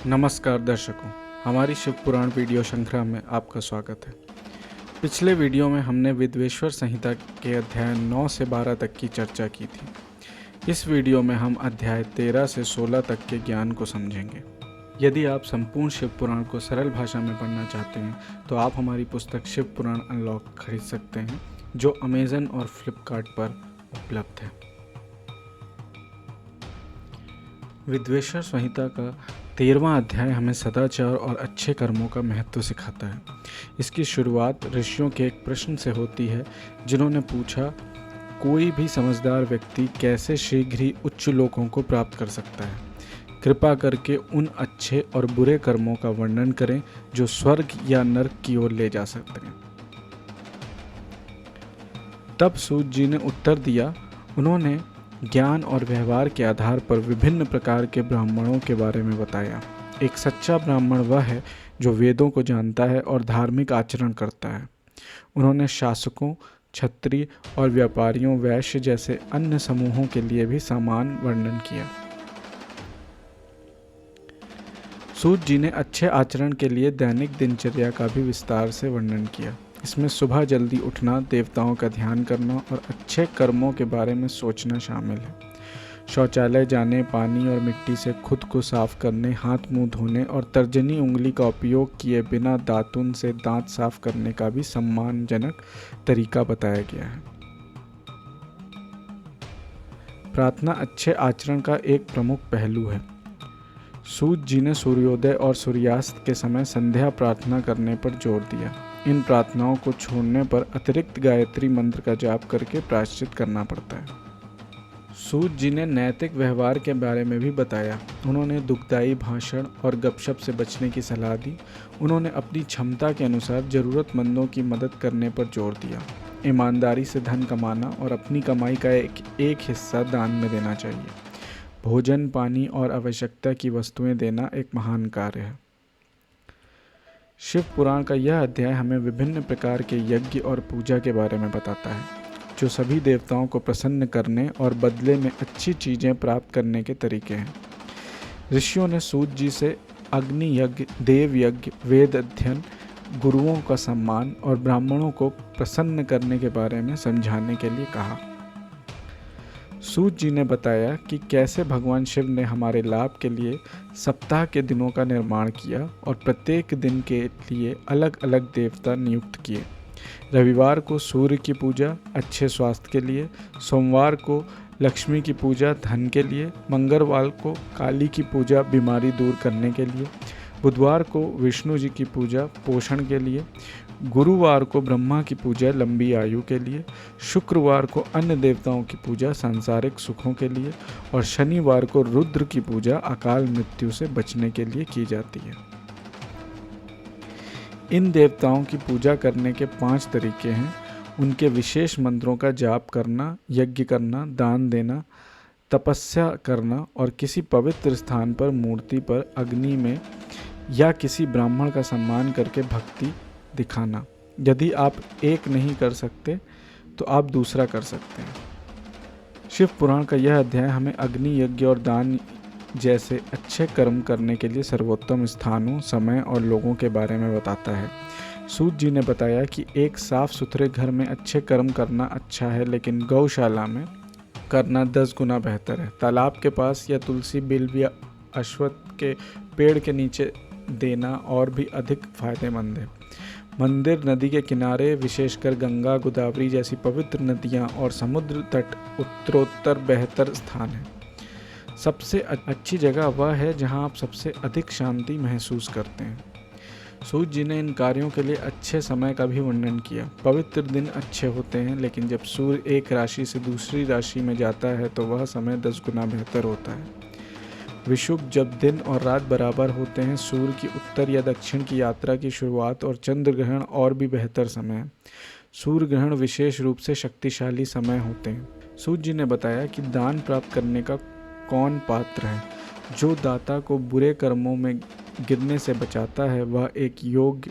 नमस्कार दर्शकों, हमारी शिव पुराण वीडियो श्रृंखला में आपका स्वागत है। पिछले वीडियो में हमने विद्वेश्वर संहिता के अध्याय 9 से 12 तक की चर्चा की थी। इस वीडियो में हम अध्याय 13 से 16 तक के ज्ञान को समझेंगे। यदि आप संपूर्ण शिव पुराण को सरल भाषा में पढ़ना चाहते हैं तो आप हमारी पुस्तक शिव पुराण अनलॉक खरीद सकते हैं, जो अमेज़न और फ्लिपकार्ट पर उपलब्ध है। विद्वेश्वर संहिता का 13वां अध्याय हमें सदाचार और अच्छे कर्मों का महत्व सिखाता है। इसकी शुरुआत ऋषियों के एक प्रश्न से होती है, जिन्होंने पूछा, कोई भी समझदार व्यक्ति कैसे शीघ्र ही उच्च लोकों को प्राप्त कर सकता है? कृपा करके उन अच्छे और बुरे कर्मों का वर्णन करें जो स्वर्ग या नरक की ओर ले जा सकते हैं। तब सूत जी ने उत्तर दिया। उन्होंने ज्ञान और व्यवहार के आधार पर विभिन्न प्रकार के ब्राह्मणों के बारे में बताया। एक सच्चा ब्राह्मण वह है जो वेदों को जानता है और धार्मिक आचरण करता है। उन्होंने शासकों, क्षत्रिय और व्यापारियों, वैश्य जैसे अन्य समूहों के लिए भी समान वर्णन किया। सूत जी ने अच्छे आचरण के लिए दैनिक दिनचर्या का भी विस्तार से वर्णन किया। इसमें सुबह जल्दी उठना, देवताओं का ध्यान करना और अच्छे कर्मों के बारे में सोचना शामिल है। शौचालय जाने, पानी और मिट्टी से खुद को साफ करने, हाथ मुंह धोने और तर्जनी उंगली का उपयोग किए बिना दातुन से दांत साफ करने का भी सम्मानजनक तरीका बताया गया है। प्रार्थना अच्छे आचरण का एक प्रमुख पहलू है। सूत जी ने सूर्योदय और सूर्यास्त के समय संध्या प्रार्थना करने पर जोर दिया। इन प्रार्थनाओं को छोड़ने पर अतिरिक्त गायत्री मंत्र का जाप करके प्रायश्चित करना पड़ता है। सूत जी ने नैतिक व्यवहार के बारे में भी बताया। उन्होंने दुखदायी भाषण और गपशप से बचने की सलाह दी। उन्होंने अपनी क्षमता के अनुसार जरूरतमंदों की मदद करने पर जोर दिया। ईमानदारी से धन कमाना और अपनी कमाई का एक हिस्सा दान में देना चाहिए। भोजन, पानी और आवश्यकता की वस्तुएं देना एक महान कार्य है। शिव पुराण का यह अध्याय हमें विभिन्न प्रकार के यज्ञ और पूजा के बारे में बताता है, जो सभी देवताओं को प्रसन्न करने और बदले में अच्छी चीज़ें प्राप्त करने के तरीके हैं। ऋषियों ने सूत जी से अग्नि यज्ञ, देव यज्ञ, वेद अध्ययन, गुरुओं का सम्मान और ब्राह्मणों को प्रसन्न करने के बारे में समझाने के लिए कहा। सूत जी ने बताया कि कैसे भगवान शिव ने हमारे लाभ के लिए सप्ताह के दिनों का निर्माण किया और प्रत्येक दिन के लिए अलग अलग देवता नियुक्त किए। रविवार को सूर्य की पूजा अच्छे स्वास्थ्य के लिए, सोमवार को लक्ष्मी की पूजा धन के लिए, मंगलवार को काली की पूजा बीमारी दूर करने के लिए, बुधवार को विष्णु जी की पूजा पोषण के लिए, गुरुवार को ब्रह्मा की पूजा लंबी आयु के लिए, शुक्रवार को अन्य देवताओं की पूजा सांसारिक सुखों के लिए और शनिवार को रुद्र की पूजा अकाल मृत्यु से बचने के लिए की जाती है। इन देवताओं की पूजा करने के 5 तरीके हैं। उनके विशेष मंत्रों का जाप करना, यज्ञ करना, दान देना, तपस्या करना और किसी पवित्र स्थान पर, मूर्ति पर, अग्नि में या किसी ब्राह्मण का सम्मान करके भक्ति दिखाना। यदि आप एक नहीं कर सकते तो आप दूसरा कर सकते हैं। शिव पुराण का यह अध्याय हमें अग्नि यज्ञ और दान जैसे अच्छे कर्म करने के लिए सर्वोत्तम स्थानों, समय और लोगों के बारे में बताता है। सूत जी ने बताया कि एक साफ सुथरे घर में अच्छे कर्म करना अच्छा है, लेकिन गौशाला में करना 10 गुना बेहतर है। तालाब के पास या तुलसी, बिल्व या अश्वत्थ के पेड़ के नीचे देना और भी अधिक फायदेमंद है। मंदिर, नदी के किनारे, विशेषकर गंगा, गोदावरी जैसी पवित्र नदियाँ और समुद्र तट उत्तरोत्तर बेहतर स्थान है। सबसे अच्छी जगह वह है जहाँ आप सबसे अधिक शांति महसूस करते हैं। सूत जी ने इन कार्यों के लिए अच्छे समय का भी वर्णन किया। पवित्र दिन अच्छे होते हैं, लेकिन जब सूर्य एक राशि से दूसरी राशि में जाता है तो वह समय 10 गुना बेहतर होता है। विषुव, जब दिन और रात बराबर होते हैं, सूर्य की उत्तर या दक्षिण की यात्रा की शुरुआत और चंद्र ग्रहण और भी बेहतर समय है। सूर्य ग्रहण विशेष रूप से शक्तिशाली समय होते हैं। सूत जी ने बताया कि दान प्राप्त करने का कौन पात्र है। जो दाता को बुरे कर्मों में गिरने से बचाता है वह एक योग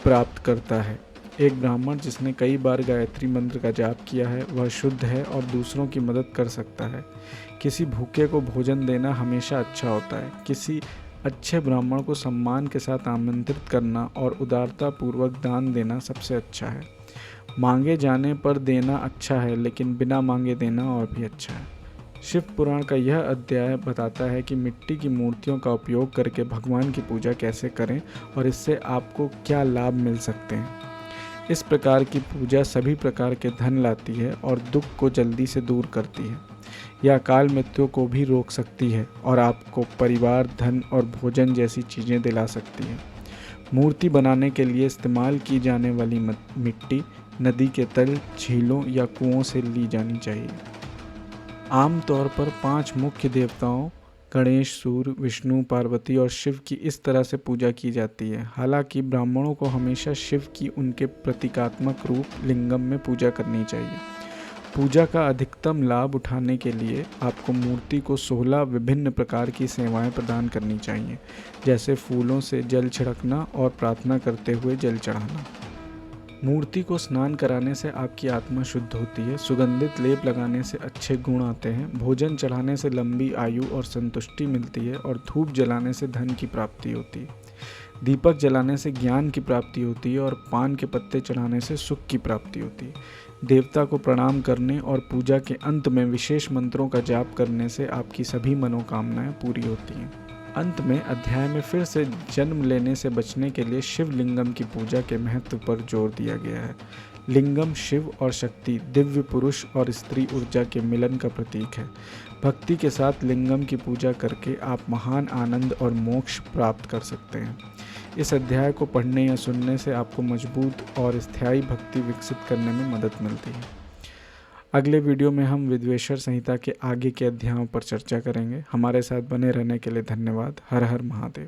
प्राप्त करता है। एक ब्राह्मण जिसने कई बार गायत्री मंत्र का जाप किया है वह शुद्ध है और दूसरों की मदद कर सकता है। किसी भूखे को भोजन देना हमेशा अच्छा होता है। किसी अच्छे ब्राह्मण को सम्मान के साथ आमंत्रित करना और उदारतापूर्वक दान देना सबसे अच्छा है। मांगे जाने पर देना अच्छा है, लेकिन बिना मांगे देना और भी अच्छा है। शिव पुराण का यह अध्याय बताता है कि मिट्टी की मूर्तियों का उपयोग करके भगवान की पूजा कैसे करें और इससे आपको क्या लाभ मिल सकते हैं। इस प्रकार की पूजा सभी प्रकार के धन लाती है और दुख को जल्दी से दूर करती है। यह अकाल मृत्यु को भी रोक सकती है और आपको परिवार, धन और भोजन जैसी चीज़ें दिला सकती है। मूर्ति बनाने के लिए इस्तेमाल की जाने वाली मिट्टी नदी के तल, झीलों या कुओं से ली जानी चाहिए। आमतौर पर 5 मुख्य देवताओं गणेश, सूर्य, विष्णु, पार्वती और शिव की इस तरह से पूजा की जाती है। हालांकि ब्राह्मणों को हमेशा शिव की उनके प्रतीकात्मक रूप लिंगम में पूजा करनी चाहिए। पूजा का अधिकतम लाभ उठाने के लिए आपको मूर्ति को 16 विभिन्न प्रकार की सेवाएं प्रदान करनी चाहिए, जैसे फूलों से जल छिड़कना और प्रार्थना करते हुए जल चढ़ाना। मूर्ति को स्नान कराने से आपकी आत्मा शुद्ध होती है, सुगंधित लेप लगाने से अच्छे गुण आते हैं, भोजन चढ़ाने से लंबी आयु और संतुष्टि मिलती है और धूप जलाने से धन की प्राप्ति होती है। दीपक जलाने से ज्ञान की प्राप्ति होती है और पान के पत्ते चढ़ाने से सुख की प्राप्ति होती है। देवता को प्रणाम करने और पूजा के अंत में विशेष मंत्रों का जाप करने से आपकी सभी मनोकामनाएं पूरी होती हैं। अंत में अध्याय में फिर से जन्म लेने से बचने के लिए शिवलिंगम की पूजा के महत्व पर जोर दिया गया है। लिंगम शिव और शक्ति, दिव्य पुरुष और स्त्री ऊर्जा के मिलन का प्रतीक है। भक्ति के साथ लिंगम की पूजा करके आप महान आनंद और मोक्ष प्राप्त कर सकते हैं। इस अध्याय को पढ़ने या सुनने से आपको मजबूत और स्थायी भक्ति विकसित करने में मदद मिलती है। अगले वीडियो में हम विद्वेश्वर संहिता के आगे के अध्यायों पर चर्चा करेंगे। हमारे साथ बने रहने के लिए धन्यवाद। हर हर महादेव।